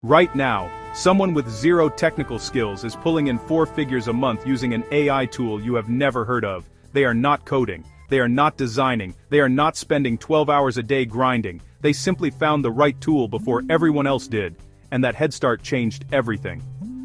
Right now, someone with zero technical skills is pulling in 4 figures a month using an AI tool you have never heard of. They are not coding, they are not designing, they are not spending 12 hours a day grinding. They simply found the right tool before everyone else did, and that head start changed everything.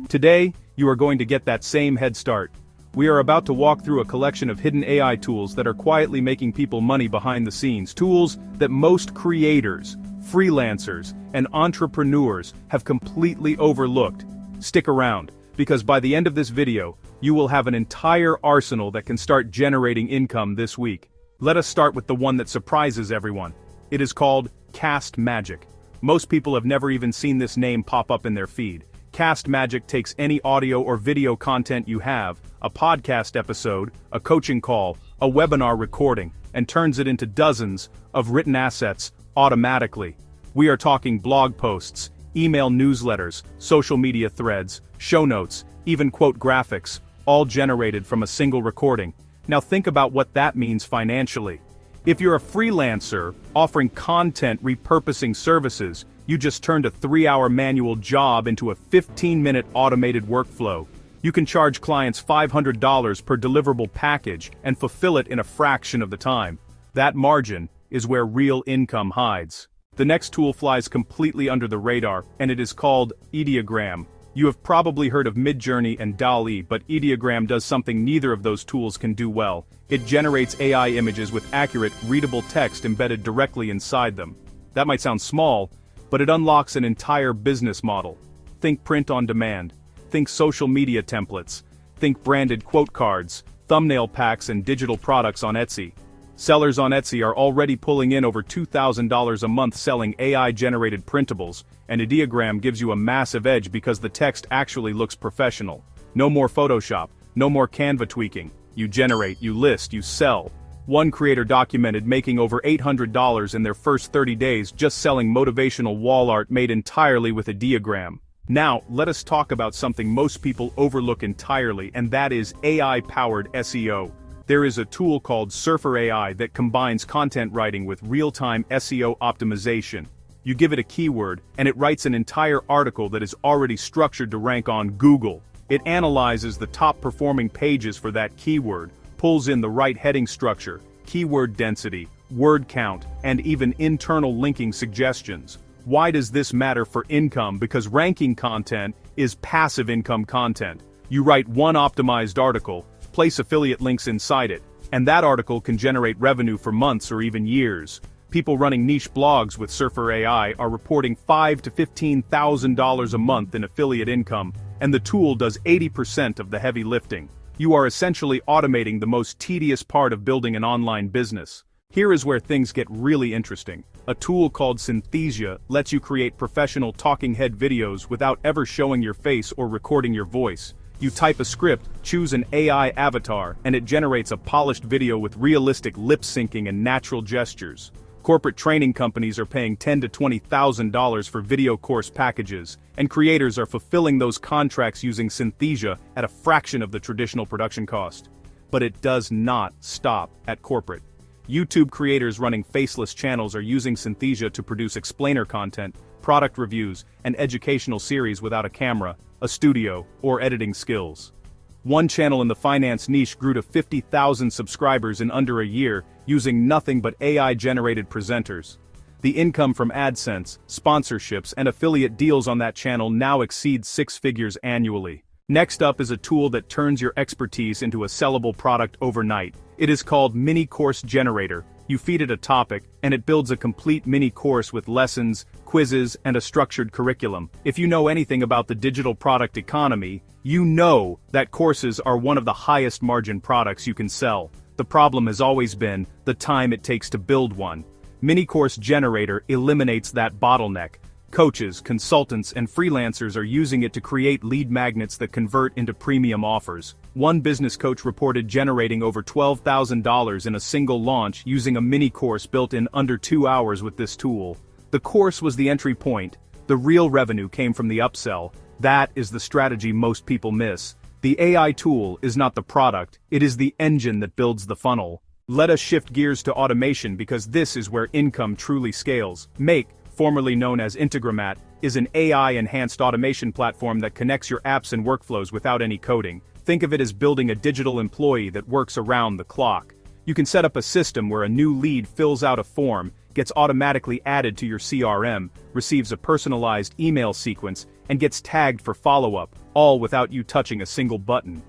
Today, you are going to get that same head start. We are about to walk through a collection of hidden AI tools that are quietly making people money behind the scenes. Tools that most creators, freelancers, and entrepreneurs have completely overlooked. Stick around, because by the end of this video, you will have an entire arsenal that can start generating income this week. Let us start with the one that surprises everyone. It is called Castmagic. Most people have never even seen this name pop up in their feed. Castmagic takes any audio or video content you have, a podcast episode, a coaching call, a webinar recording, and turns it into dozens of written assets automatically. We are talking blog posts, email newsletters, social media threads, show notes, even quote graphics, all generated from a single recording. Now think about what that means financially. If you're a freelancer offering content repurposing services, you just turned a 3-hour manual job into a 15-minute automated workflow. You can charge clients $500 per deliverable package and fulfill it in a fraction of the time. That margin is where real income hides. The next tool flies completely under the radar, and it is called Ideogram. You have probably heard of Midjourney and DALL-E, but Ideogram does something neither of those tools can do well. It generates AI images with accurate, readable text embedded directly inside them. That might sound small, but it unlocks an entire business model. Think print on demand. Think social media templates. Think branded quote cards, thumbnail packs, and digital products on Etsy. Sellers on Etsy are already pulling in over $2,000 a month selling AI-generated printables, and Ideogram gives you a massive edge because the text actually looks professional. No more Photoshop, no more Canva tweaking. You generate, you list, you sell. One creator documented making over $800 in their first 30 days just selling motivational wall art made entirely with Ideogram. Now, let us talk about something most people overlook entirely, and that is AI-powered SEO. There is a tool called SurferAI that combines content writing with real-time SEO optimization. You give it a keyword, and it writes an entire article that is already structured to rank on Google. It analyzes the top-performing pages for that keyword, pulls in the right heading structure, keyword density, word count, and even internal linking suggestions. Why does this matter for income? Because ranking content is passive income content. You write one optimized article, place affiliate links inside it, and that article can generate revenue for months or even years. People running niche blogs with SurferAI are reporting $5,000 to $15,000 a month in affiliate income, and the tool does 80% of the heavy lifting. You are essentially automating the most tedious part of building an online business. Here is where things get really interesting. A tool called Synthesia lets you create professional talking head videos without ever showing your face or recording your voice. You type a script, choose an AI avatar, and it generates a polished video with realistic lip syncing and natural gestures. Corporate training companies are paying $10,000 to $20,000 for video course packages, and creators are fulfilling those contracts using Synthesia at a fraction of the traditional production cost. But it does not stop at corporate. YouTube creators running faceless channels are using Synthesia to produce explainer content, product reviews, and educational series without a camera, a studio, or editing skills. One channel in the finance niche grew to 50,000 subscribers in under a year, using nothing but AI-generated presenters. The income from AdSense, sponsorships, and affiliate deals on that channel now exceeds 6 figures annually. Next up is a tool that turns your expertise into a sellable product overnight. It is called Mini Course Generator. You feed it a topic, and it builds a complete mini course with lessons, quizzes, and a structured curriculum. If you know anything about the digital product economy, you know that courses are one of the highest margin products you can sell. The problem has always been the time it takes to build one. Mini Course Generator eliminates that bottleneck. Coaches, consultants, and freelancers are using it to create lead magnets that convert into premium offers. One business coach reported generating over $12,000 in a single launch using a mini course built in under 2 hours with this tool. The course was the entry point. The real revenue came from the upsell. That is the strategy most people miss. The AI tool is not the product, it is the engine that builds the funnel. Let us shift gears to automation because this is where income truly scales. Make, formerly known as Integromat, is an AI-enhanced automation platform that connects your apps and workflows without any coding. Think of it as building a digital employee that works around the clock. You can set up a system where a new lead fills out a form, gets automatically added to your CRM, receives a personalized email sequence, and gets tagged for follow-up, all without you touching a single button.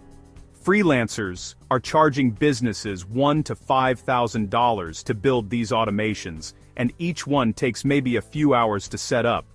Freelancers are charging businesses $1,000 to $5,000 to build these automations, and each one takes maybe a few hours to set up.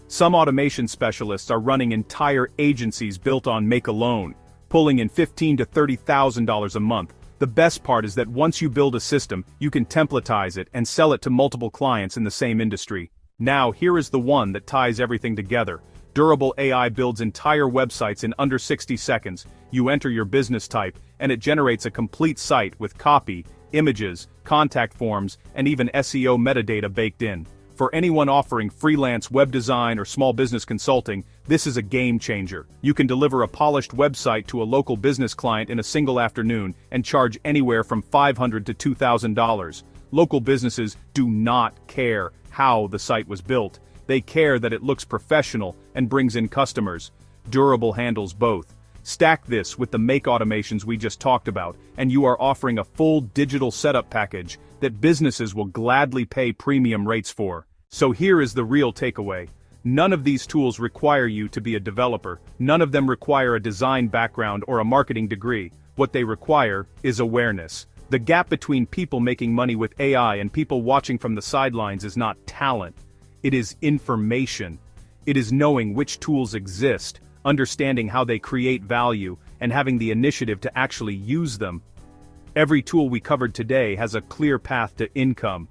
Some automation specialists are running entire agencies built on Make Alone, pulling in $15,000 to $30,000 a month. The best part is that once you build a system, you can templatize it and sell it to multiple clients in the same industry. Now here is the one that ties everything together. Durable AI builds entire websites in under 60 seconds. You enter your business type, and it generates a complete site with copy, images, contact forms, and even SEO metadata baked in. For anyone offering freelance web design or small business consulting, this is a game changer. You can deliver a polished website to a local business client in a single afternoon and charge anywhere from $500 to $2,000. Local businesses do not care how the site was built. They care that it looks professional and brings in customers. Durable handles both. Stack this with the make automations we just talked about, and you are offering a full digital setup package that businesses will gladly pay premium rates for. So here is the real takeaway. None of these tools require you to be a developer. None of them require a design background or a marketing degree. What they require is awareness. The gap between people making money with AI and people watching from the sidelines is not talent. It is information. It is knowing which tools exist, understanding how they create value, and having the initiative to actually use them. Every tool we covered today has a clear path to income.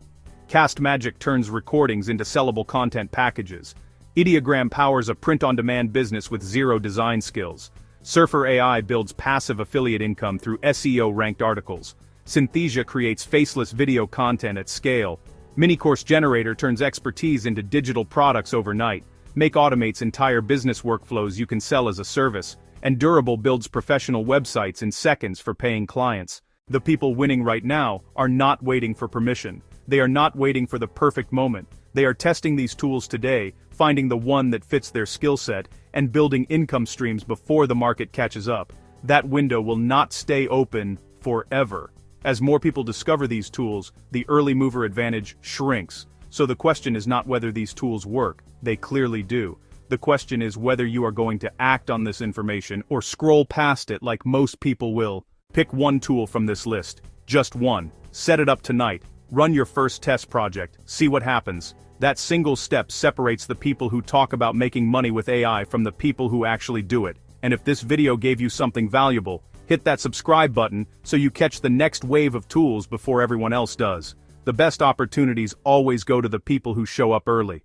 Castmagic turns recordings into sellable content packages. Ideogram powers a print-on-demand business with zero design skills. SurferAI builds passive affiliate income through SEO-ranked articles. Synthesia creates faceless video content at scale. Mini-Course Generator turns expertise into digital products overnight. Make automates entire business workflows you can sell as a service. And Durable builds professional websites in seconds for paying clients. The people winning right now are not waiting for permission. They are not waiting for the perfect moment. They are testing these tools today, finding the one that fits their skill set, and building income streams before the market catches up. That window will not stay open forever. As more people discover these tools, the early mover advantage shrinks. So the question is not whether these tools work. They clearly do. The question is whether you are going to act on this information or scroll past it like most people will. Pick one tool from this list. Just one. Set it up tonight. Run your first test project. See what happens. That single step separates the people who talk about making money with AI from the people who actually do it. And if this video gave you something valuable, hit that subscribe button so you catch the next wave of tools before everyone else does. The best opportunities always go to the people who show up early.